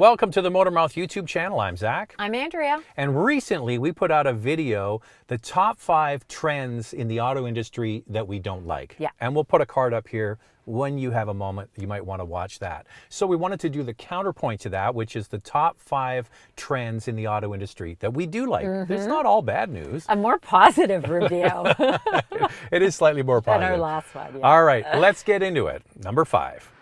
Welcome to the Motormouth YouTube channel. I'm Zach. I'm Andrea. And recently we put out a video, the top 5 trends in the auto industry that we don't like. Yeah. And we'll put a card up here. When you have a moment, you might want to watch that. So we wanted to do the counterpoint to that, which is the top 5 trends in the auto industry that we do like. It's not all bad news. A more positive review. It is slightly more positive. Than our last one. Yeah. All right, let's get into it. Number 5.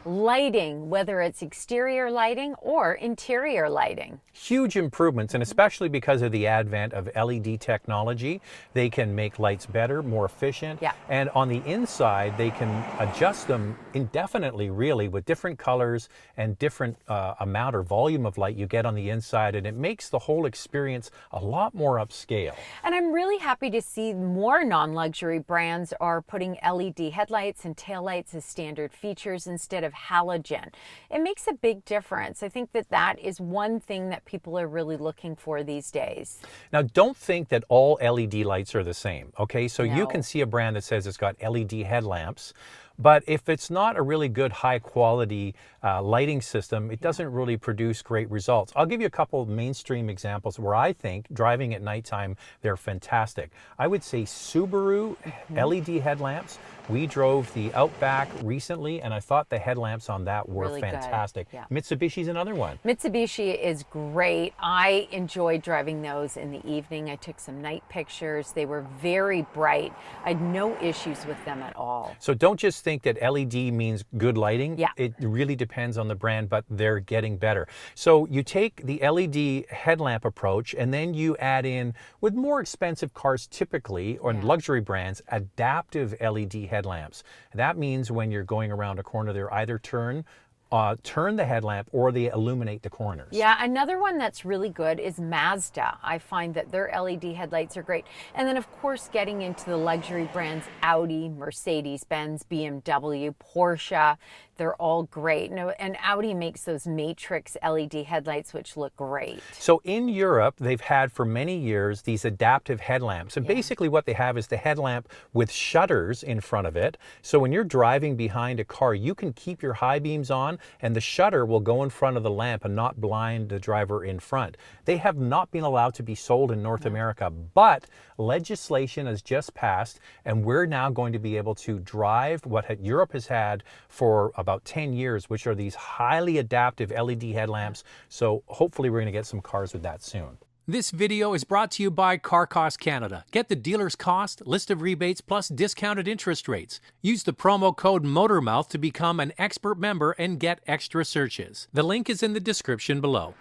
Lighting, whether it's exterior lighting or interior lighting. Huge improvements, and especially because of the advent of LED technology, they can make lights better, more efficient. Yeah. And on the inside, they can adjust them indefinitely, really, with different colors and different amount or volume of light you get on the inside, and it makes the whole experience a lot more upscale. And I'm really happy to see more non-luxury brands are putting LED headlights and taillights as standard features instead of halogen. It makes a big difference. I think that that is one thing that people are really looking for these days. Now, don't think that all LED lights are the same, okay? So you No. can see a brand that says it's got LED headlamps, but if it's not a really good high quality lighting system, it doesn't really produce great results. I'll give you a couple of mainstream examples where I think driving at nighttime, they're fantastic. I would say Subaru LED headlamps. We drove the Outback recently, and I thought the headlamps on that were Really good. fantastic. Yeah. Mitsubishi's another one. Mitsubishi is great. I enjoyed driving those in the evening. I took some night pictures. They were very bright. I had no issues with them at all. So don't just think that LED means good lighting. Yeah. It really depends on the brand, but they're getting better. So you take the LED headlamp approach, and then you add in, with more expensive cars typically, or luxury brands, adaptive LED headlamps. That means when you're going around a corner, they're either turn the headlamp or they illuminate the corners. Yeah, another one that's really good is Mazda. I find that their LED headlights are great. And then, of course, getting into the luxury brands, Audi, Mercedes-Benz, BMW, Porsche, they're all great. And Audi makes those matrix LED headlights, which look great. So in Europe, they've had for many years these adaptive headlamps. And basically what they have is the headlamp with shutters in front of it. So when you're driving behind a car, you can keep your high beams on, and the shutter will go in front of the lamp and not blind the driver in front. They have not been allowed to be sold in North America, but legislation has just passed, and we're now going to be able to drive what Europe has had for about 10 years, which are these highly adaptive LED headlamps. So hopefully we're going to get some cars with that soon. This video is brought to you by Car Cost Canada. Get the dealer's cost, list of rebates, plus discounted interest rates. Use the promo code Motormouth to become an expert member and get extra searches. The link is in the description below.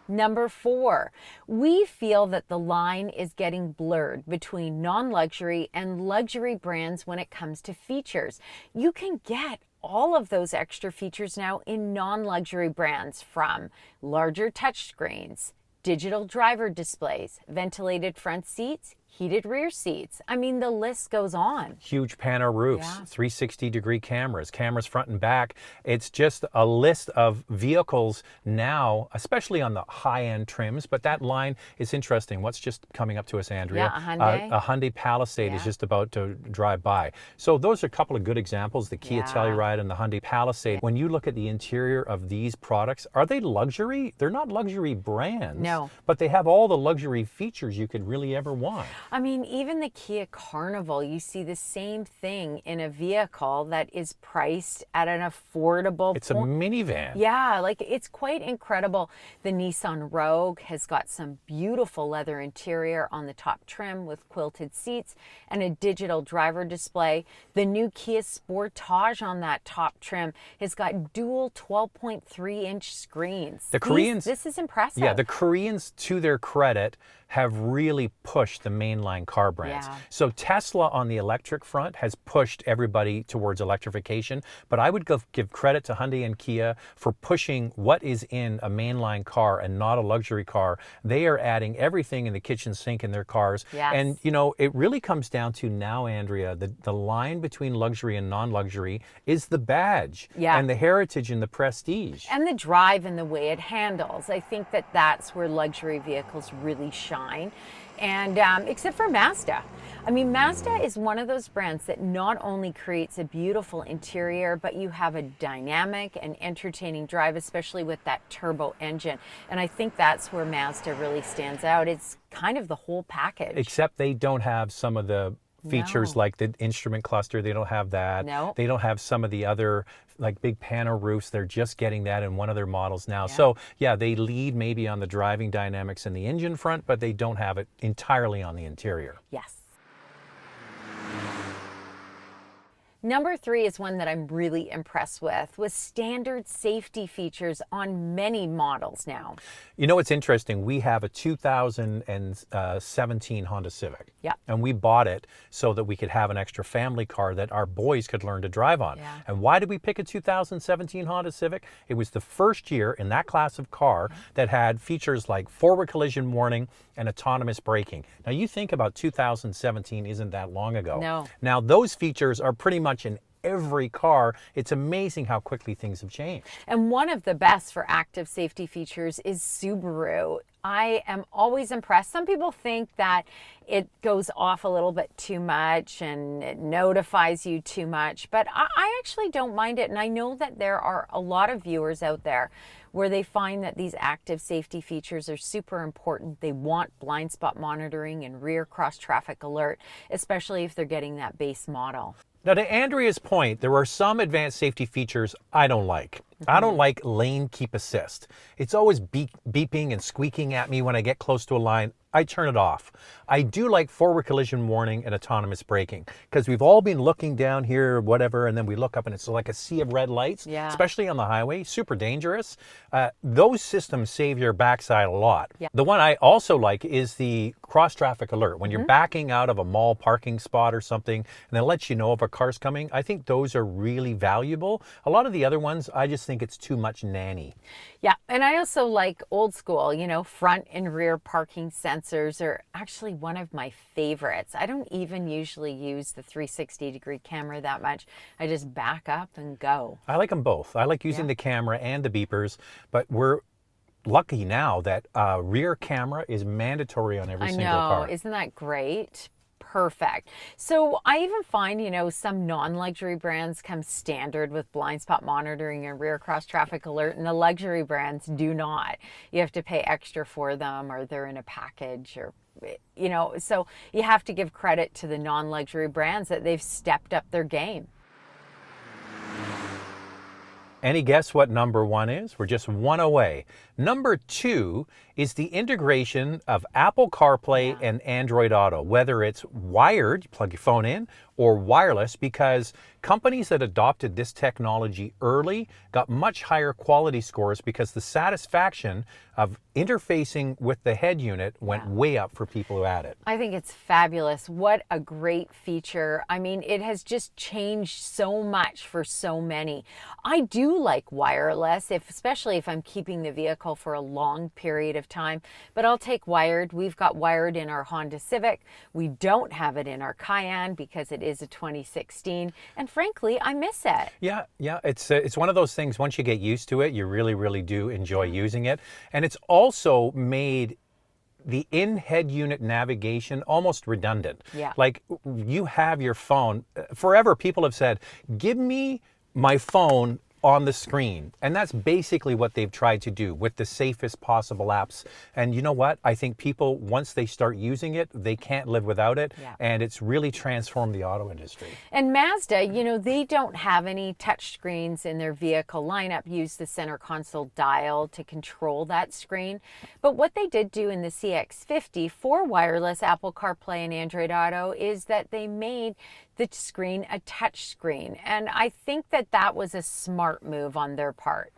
Number 4, we feel that the line is getting blurred between non-luxury and luxury brands when it comes to features. You can get all of those extra features now in non-luxury brands, from larger touchscreens, digital driver displays, ventilated front seats, heated rear seats. I mean, the list goes on. Huge pano roofs, 360-degree cameras front and back. It's just a list of vehicles now, especially on the high-end trims. But that line is interesting. What's just coming up to us, Andrea? Yeah, a Hyundai. A Hyundai Palisade is just about to drive by. So those are a couple of good examples, the Kia Telluride and the Hyundai Palisade. When you look at the interior of these products, are they luxury? They're not luxury brands. No. But they have all the luxury features you could really ever want. I mean, even the Kia Carnival, you see the same thing in a vehicle that is priced at an affordable It's a minivan. Yeah, like it's quite incredible. The Nissan Rogue has got some beautiful leather interior on the top trim with quilted seats and a digital driver display. The new Kia Sportage on that top trim has got dual 12.3-inch screens. The Koreans, this is impressive. Yeah, the Koreans, to their credit, have really pushed the mainline car brands. Yeah. So Tesla on the electric front has pushed everybody towards electrification, but I would give credit to Hyundai and Kia for pushing what is in a mainline car and not a luxury car. They are adding everything in the kitchen sink in their cars. Yes. And you know, it really comes down to now, Andrea, the line between luxury and non-luxury is the badge and the heritage and the prestige. And the drive and the way it handles. I think that that's where luxury vehicles really shine. And except for Mazda. I mean, Mazda is one of those brands that not only creates a beautiful interior, but you have a dynamic and entertaining drive, especially with that turbo engine. And I think that's where Mazda really stands out. It's kind of the whole package. Except they don't have some of the features No. like the instrument cluster. They don't have that. No. They don't have some of the other like big panel roofs. They're just getting that in one of their models now. So yeah, they lead maybe on the driving dynamics and the engine front, but they don't have it entirely on the interior. Yes. Number 3 is one that I'm really impressed with standard safety features on many models now. You know, it's interesting. We have a 2017 Honda Civic. Yeah. And we bought it so that we could have an extra family car that our boys could learn to drive on. Yeah. And why did we pick a 2017 Honda Civic? It was the first year in that class of car that had features like forward collision warning and autonomous braking. Now you think about 2017 isn't that long ago. No. Now those features are pretty much in every car. It's amazing how quickly things have changed. And one of the best for active safety features is Subaru. I am always impressed. Some people think that it goes off a little bit too much and it notifies you too much, but I actually don't mind it. And I know that there are a lot of viewers out there where they find that these active safety features are super important. They want blind spot monitoring and rear cross traffic alert, especially if they're getting that base model. Now, to Andrea's point, there are some advanced safety features I don't like. I don't like lane keep assist. It's always beeping and squeaking at me when I get close to a line. I turn it off. I do like forward collision warning and autonomous braking because we've all been looking down here, whatever, and then we look up and it's like a sea of red lights, especially on the highway, super dangerous. Those systems save your backside a lot. Yeah. The one I also like is the cross traffic alert. When you're backing out of a mall parking spot or something and it lets you know if a car's coming, I think those are really valuable. A lot of the other ones, I just think it's too much nanny. Yeah, and I also like old school, you know, front and rear parking sensors are actually one of my favorites. I don't even usually use the 360-degree camera that much. I just back up and go. I like them both. I like using the camera and the beepers, but we're lucky now that rear camera is mandatory on every single car. Isn't that great? Perfect. So I even find, you know, some non-luxury brands come standard with blind spot monitoring and rear cross traffic alert, and the luxury brands do not. You have to pay extra for them, or they're in a package, or, you know, so you have to give credit to the non-luxury brands that they've stepped up their game. Any guess what number 1 is? We're just one away. Number 2 is the integration of Apple CarPlay and Android Auto, whether it's wired, you plug your phone in, or wireless, because companies that adopted this technology early got much higher quality scores because the satisfaction of interfacing with the head unit went way up for people who had it. I think it's fabulous. What a great feature. I mean, it has just changed so much for so many. I do like wireless, especially if I'm keeping the vehicle for a long period of time, but I'll take wired. We've got wired in our Honda Civic. We don't have it in our Cayenne because it is a 2016, and frankly, I miss it. Yeah, it's one of those things, once you get used to it, you really, really do enjoy using it. And it's also made the in-head unit navigation almost redundant. Yeah. Like you have your phone. Forever people have said, give me my phone on the screen. And that's basically what they've tried to do with the safest possible apps. And you know what? I think people, once they start using it, they can't live without it. Yeah. And it's really transformed the auto industry. And Mazda, you know, they don't have any touch screens in their vehicle lineup. Use the center console dial to control that screen. But what they did do in the CX-50 for wireless Apple CarPlay and Android Auto is that they made the screen a touch screen. And I think that that was a smart move on their part.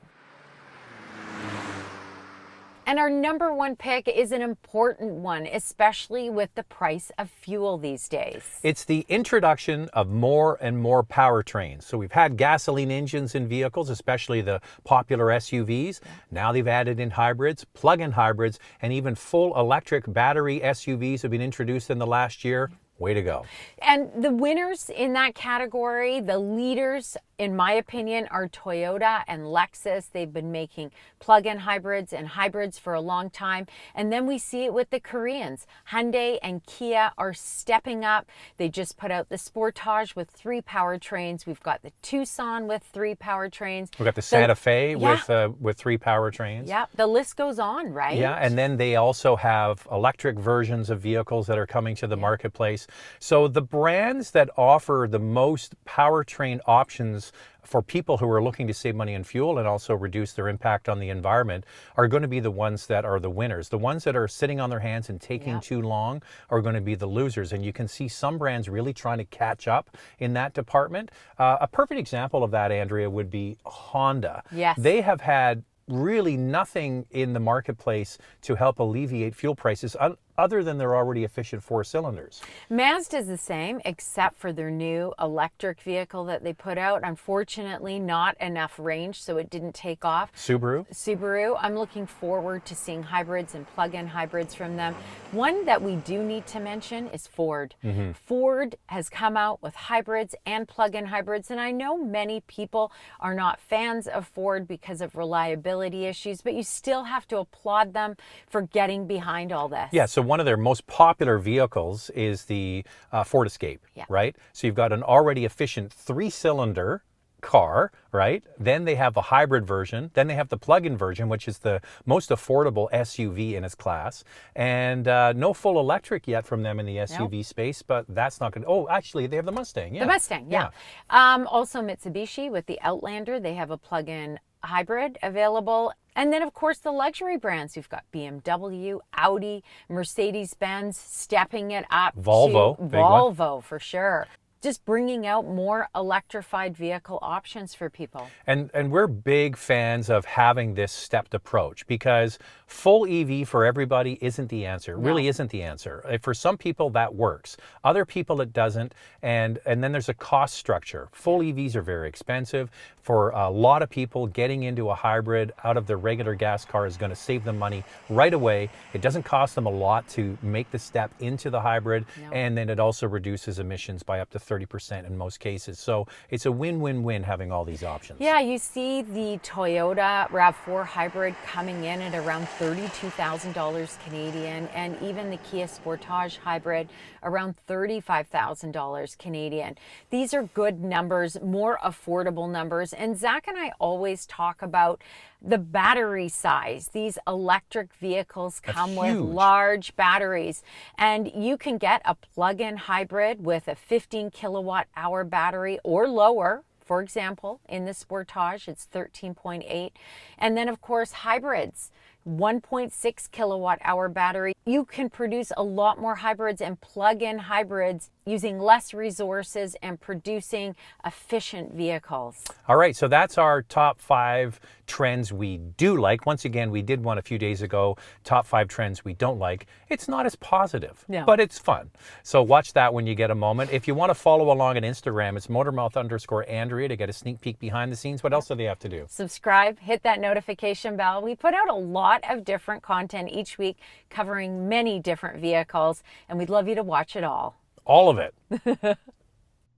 And our number 1 pick is an important one, especially with the price of fuel these days. It's the introduction of more and more powertrains. So we've had gasoline engines in vehicles, especially the popular SUVs. Now they've added in hybrids, plug-in hybrids, and even full electric battery SUVs have been introduced in the last year. Way to go. And the winners in that category, the leaders, in my opinion, are Toyota and Lexus. They've been making plug-in hybrids and hybrids for a long time. And then we see it with the Koreans. Hyundai and Kia are stepping up. They just put out the Sportage with 3 powertrains. We've got the Tucson with 3 powertrains. We've got the Santa Fe Yeah. with 3 powertrains. Yeah, the list goes on, right? Yeah, and then they also have electric versions of vehicles that are coming to the marketplace. So the brands that offer the most powertrain options for people who are looking to save money on fuel and also reduce their impact on the environment are going to be the ones that are the winners. The ones that are sitting on their hands and taking too long are going to be the losers. And you can see some brands really trying to catch up in that department. A perfect example of that, Andrea, would be Honda. Yes. They have had really nothing in the marketplace to help alleviate fuel prices other than their already efficient 4 cylinders. Mazda's the same, except for their new electric vehicle that they put out. Unfortunately, not enough range, so it didn't take off. Subaru, I'm looking forward to seeing hybrids and plug-in hybrids from them. One that we do need to mention is Ford. Ford has come out with hybrids and plug-in hybrids, and I know many people are not fans of Ford because of reliability issues, but you still have to applaud them for getting behind all this. Yeah, so one of their most popular vehicles is the Ford Escape, right? So you've got an already efficient 3-cylinder car, right? Then they have a hybrid version. Then they have the plug-in version, which is the most affordable SUV in its class. And no full electric yet from them in the SUV space, but that's not going to... Oh, actually, they have the Mustang. Yeah. The Mustang, yeah. Also, Mitsubishi with the Outlander. They have a plug-in hybrid available. And then, of course, the luxury brands. You've got BMW, Audi, Mercedes-Benz stepping it up. Volvo, big one. Volvo, for sure. Just bringing out more electrified vehicle options for people. And we're big fans of having this stepped approach because full EV for everybody isn't the answer. It really isn't the answer. For some people that works. Other people it doesn't. And then there's a cost structure. Full EVs are very expensive. For a lot of people, getting into a hybrid out of their regular gas car is going to save them money right away. It doesn't cost them a lot to make the step into the hybrid. And then it also reduces emissions by up to 30% in most cases. So it's a win-win-win having all these options. Yeah, you see the Toyota RAV4 hybrid coming in at around $32,000 Canadian, and even the Kia Sportage hybrid around $35,000 Canadian. These are good numbers, more affordable numbers. And Zach and I always talk about the battery size. These electric vehicles come with large batteries, and you can get a plug-in hybrid with a 15 kilowatt hour battery or lower. For example, in the Sportage, it's 13.8. And then, of course, hybrids. 1.6 kilowatt hour battery. You can produce a lot more hybrids and plug-in hybrids using less resources and producing efficient vehicles. All right, so that's our top 5 trends we do like. Once again, we did one a few days ago, top 5 trends we don't like. It's not as positive, but it's fun. So watch that when you get a moment. If you want to follow along on Instagram, it's Motormouth_Andrea to get a sneak peek behind the scenes. What else do they have to do? Subscribe, hit that notification bell. We put out a lot of different content each week covering many different vehicles, and we'd love you to watch it all. All of it.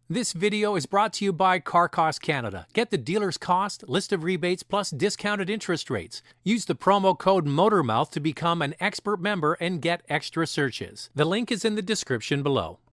This video is brought to you by Car Cost Canada. Get the dealer's cost, list of rebates, plus discounted interest rates. Use the promo code Motormouth to become an expert member and get extra searches. The link is in the description below.